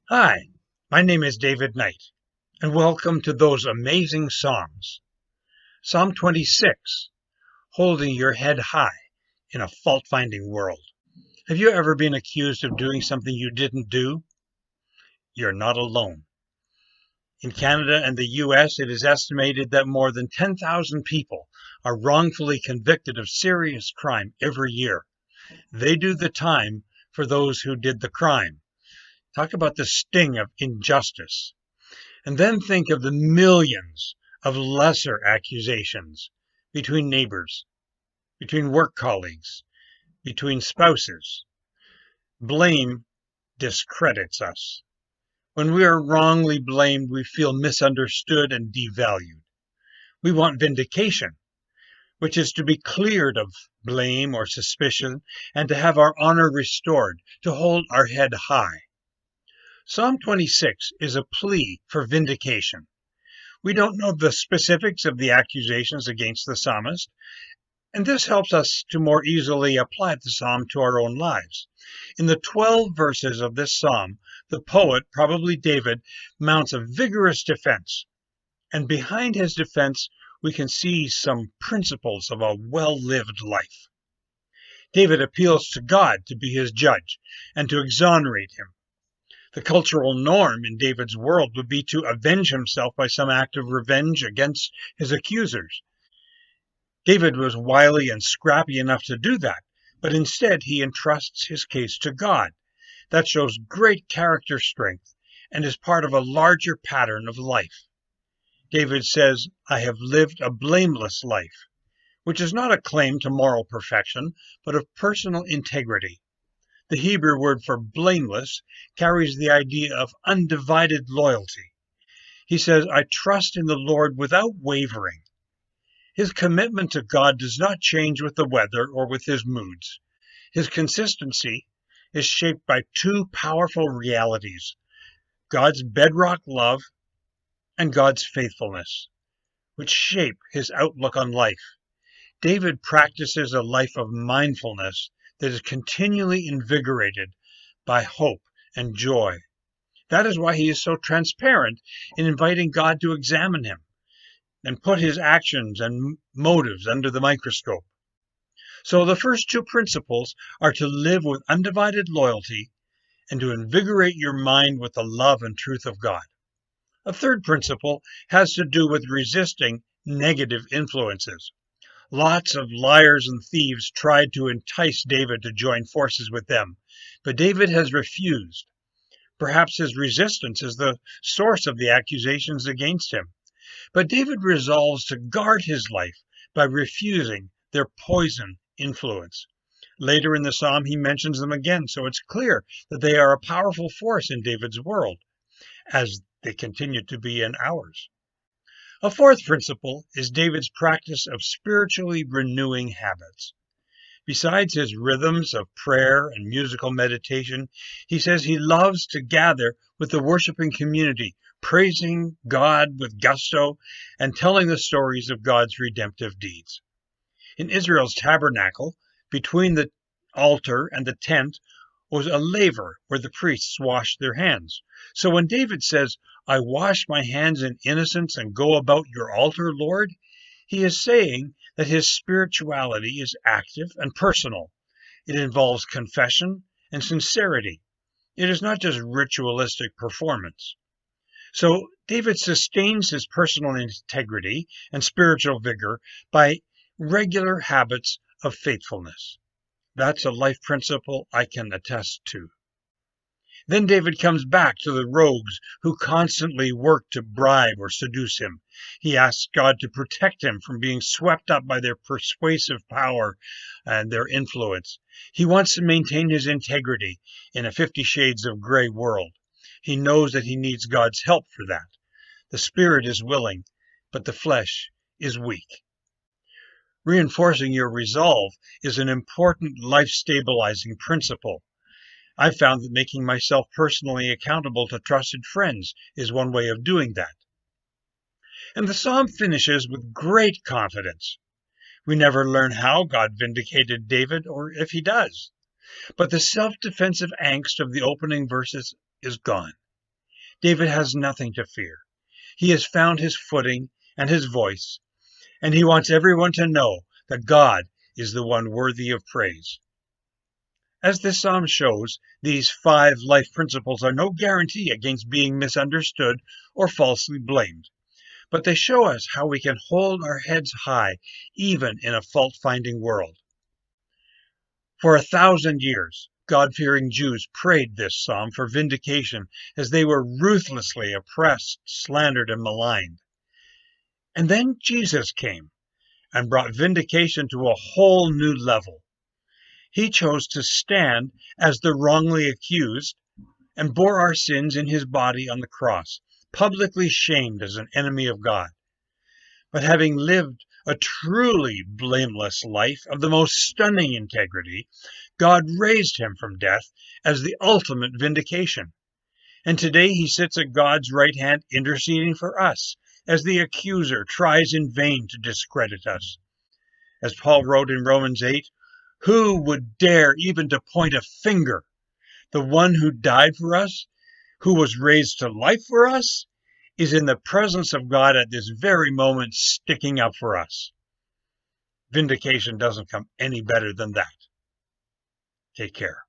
Hi, my name is David Knight, and welcome to those amazing Psalms. Psalm 26, Holding Your Head High in a Fault-Finding World. Have you ever been accused of doing something you didn't do? You're not alone. In Canada and the US, it is estimated that more than 10,000 people are wrongfully convicted of serious crime every year. They do the time for those who did the crime. Talk about the sting of injustice. And then think of the millions of lesser accusations between neighbors, between work colleagues, between spouses. Blame discredits us. When we are wrongly blamed, we feel misunderstood and devalued. We want vindication, which is to be cleared of blame or suspicion and to have our honor restored, to hold our head high. Psalm 26 is a plea for vindication. We don't know the specifics of the accusations against the psalmist, and this helps us to more easily apply the psalm to our own lives. In the 12 verses of this psalm, the poet, probably David, mounts a vigorous defense, and behind his defense, we can see some principles of a well-lived life. David appeals to God to be his judge and to exonerate him. The cultural norm in David's world would be to avenge himself by some act of revenge against his accusers. David was wily and scrappy enough to do that, but instead he entrusts his case to God. That shows great character strength and is part of a larger pattern of life. David says, I have lived a blameless life, which is not a claim to moral perfection, but of personal integrity. The Hebrew word for blameless carries the idea of undivided loyalty. He says, I trust in the Lord without wavering. His commitment to God does not change with the weather or with his moods. His consistency is shaped by two powerful realities, God's bedrock love and God's faithfulness, which shape his outlook on life. David practices a life of mindfulness that is continually invigorated by hope and joy. That is why he is so transparent in inviting God to examine him and put his actions and motives under the microscope. So the first two principles are to live with undivided loyalty and to invigorate your mind with the love and truth of God. A third principle has to do with resisting negative influences. Lots of liars and thieves tried to entice David to join forces with them, but David has refused. Perhaps his resistance is the source of the accusations against him. But David resolves to guard his life by refusing their poison influence. Later in the psalm, he mentions them again, so it's clear that they are a powerful force in David's world, as they continue to be in ours. A fourth principle is David's practice of spiritually renewing habits. Besides his rhythms of prayer and musical meditation, he says he loves to gather with the worshiping community, praising God with gusto and telling the stories of God's redemptive deeds. In Israel's tabernacle, between the altar and the tent, was a laver where the priests washed their hands. So when David says, I wash my hands in innocence and go about your altar, Lord, he is saying that his spirituality is active and personal. It involves confession and sincerity. It is not just ritualistic performance. So David sustains his personal integrity and spiritual vigor by regular habits of faithfulness. That's a life principle I can attest to. Then David comes back to the rogues who constantly work to bribe or seduce him. He asks God to protect him from being swept up by their persuasive power and their influence. He wants to maintain his integrity in a 50 Shades of Grey world. He knows that he needs God's help for that. The spirit is willing, but the flesh is weak. Reinforcing your resolve is an important life-stabilizing principle. I've found that making myself personally accountable to trusted friends is one way of doing that. And the psalm finishes with great confidence. We never learn how God vindicated David, or if he does. But the self-defensive angst of the opening verses is gone. David has nothing to fear. He has found his footing and his voice, and he wants everyone to know that God is the one worthy of praise. As this psalm shows, these 5 life principles are no guarantee against being misunderstood or falsely blamed, but they show us how we can hold our heads high even in a fault-finding world. For 1,000 years, God-fearing Jews prayed this psalm for vindication as they were ruthlessly oppressed, slandered, and maligned. And then Jesus came and brought vindication to a whole new level. He chose to stand as the wrongly accused and bore our sins in his body on the cross, publicly shamed as an enemy of God. But having lived a truly blameless life of the most stunning integrity, God raised him from death as the ultimate vindication. And today he sits at God's right hand interceding for us as the accuser tries in vain to discredit us. As Paul wrote in Romans 8, who would dare even to point a finger? The one who died for us, who was raised to life for us, is in the presence of God at this very moment sticking up for us. Vindication doesn't come any better than that. Take care.